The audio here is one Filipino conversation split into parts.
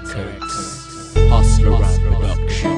Records, Hustler Rap Production.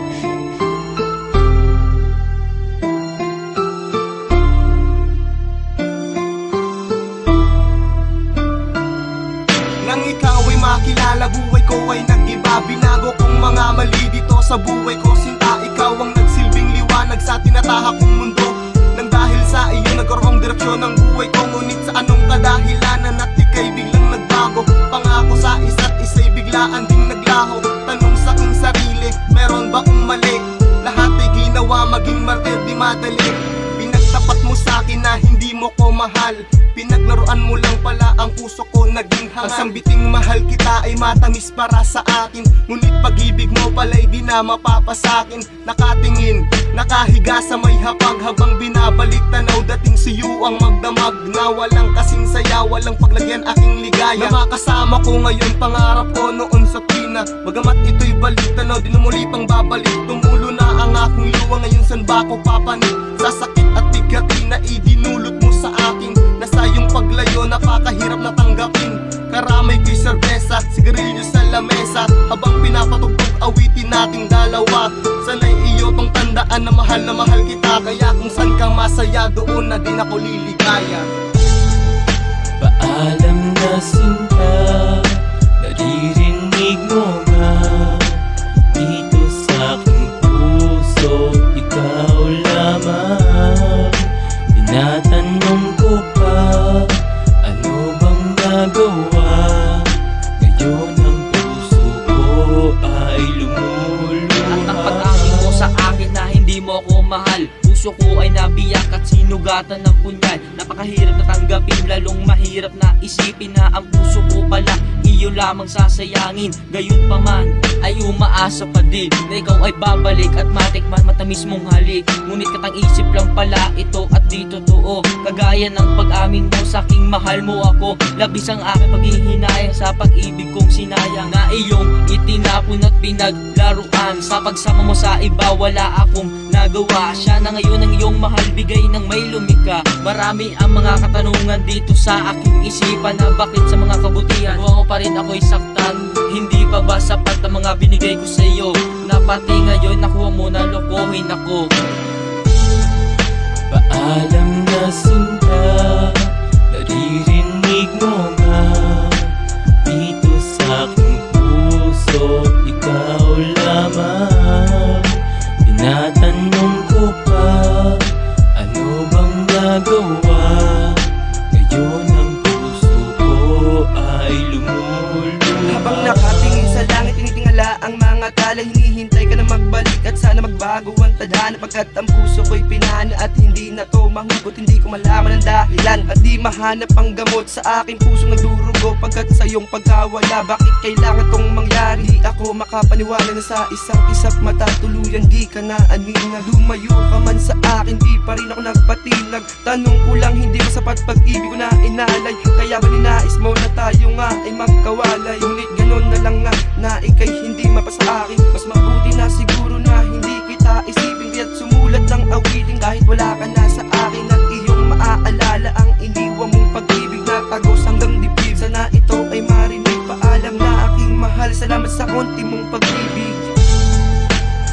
Nang ikaw ay makilala, buhay ko ay nag-iba. Binago kong mga mali dito sa buhay ko. Sinta, ikaw ang nagsilbing liwanag sa tinatahak kong mundo. Nang dahil sa iyo nagkaroong direksyon ng buhay ko. Ngunit sa anong kadahilanan at ika'y biglang nagbago. Pangako sa isa't isa'y biglaan ding naglaho. Tanong sa aking sarili, meron ba kong mali? Lahat ay ginawa maging martir di madali. Pinagtapat mo sa akin na hindi mo ko mahal. Pinaglaruan mo lang pala ang puso ko naging hangal. Ang sambiting mahal kita ay matamis para sa akin. Ngunit pag-ibig mo pala'y di na mapapasakin. Nakatingin, nakahiga sa may hapag. Habang binabalik tanaw, dating siyo ang magdamag. Na walang kasing saya, walang paglagyan aking ligaya. Na makasama ko ngayon, pangarap ko noon sa tuwina. Bagamat ito'y balik tanaw, di na muli pang babalik. Tumulo na ang aking luwa, ngayon san ba ko papanik? Sa sakit at bigatin na idinulot mo sa akin. Nasa iyong paglayo, napakahirap na tanggapin. Karamay ko'y serbesa, sigarilyo sa lamesa. Habang pinapatugtog awitin nating dalawa. Sana'y iyo pang tandaan na mahal kita. Kaya kung saan kang masaya, doon na din ako liligaya. Paalam na sinta, naririnig mo nga. Dito sa aking puso, ikaw lamang. Tinatanong ko pa, ano bang nagawa? Ngayon ang puso ko ay lumuluha. At ang pag-aking mo sa akin na hindi mo ako mahal. Puso ko ay nabiyak at sinugatan ng punyal. Napakahirap na tanggapin, lalong mahirap na isipin na ang puso ko pala iyo lamang sasayangin. Gayon pa man ay umaasa pa din na ikaw ay babalik at matikman matamis mong halik. Ngunit katang isip lang pala ito at di totoo. Kagaya ng pag-amin mo sa aking mahal mo ako. Labis ang aking paghihinayang sa pag-ibig kong sinayang. Na iyong itinapon at pinaglaruan. Sa pagsama mo sa iba wala akong nagawa. Siya na ngayon ang iyong mahal, bigay ng may lumika. Marami ang mga katanungan dito sa aking isipan. Na bakit sa mga kabutihan mo pa rin ako'y saktan? Hindi pa ba sapat ang mga binigay ko sa iyo? Na pati ngayon nakuha mo na lokohin ako. Paalam na sinta, naririnig mo nga. Dito sa aking puso, ikaw lamang. Tinatanong ko pa, ano bang nagawa? Ngayon ang puso ko ay lumuluha. Habang nakatingin sa langit, tinitingala ang mga tala. Hinihintay ka na magbalik at sana magbago ang tadhana. Pagkat ang puso ko'y pinana at hindi na to mahugot. Hindi ko malaman ang dahilan at di mahanap ang gamot sa aking puso nagdurugo. Pagkat sa iyong pagkawala, bakit kailangan tong mangyari? Di ako makapaniwala na sa isang isa't mata tuluyan di ka na anina. Lumayo ka man sa akin, di pa rin ako nagpatinag. Tanong ko lang, hindi ba sapat pag-ibig ko na inalay? Kaya ba ninais mo na tayo nga ay magkawalay? Ngunit ganon na lang nga na ika'y hindi mapasa akin. Mas mabuti na siguro na hindi kita isipin. Kaya't sumulat ng awitin kahit wala ka na sa akin. At iyong maaalala ang iniwan mong pag-ibig na tagos hanggang dibdib. Sana ito ay marinig, paalam na aking mahal. Salamat sa konti mong pag-ibig.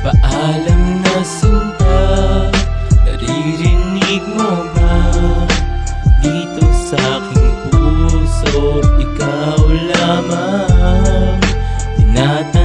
Paalam na sinta, naririnig mo ba? Dito sa aking puso, ikaw lamang. Tinatanong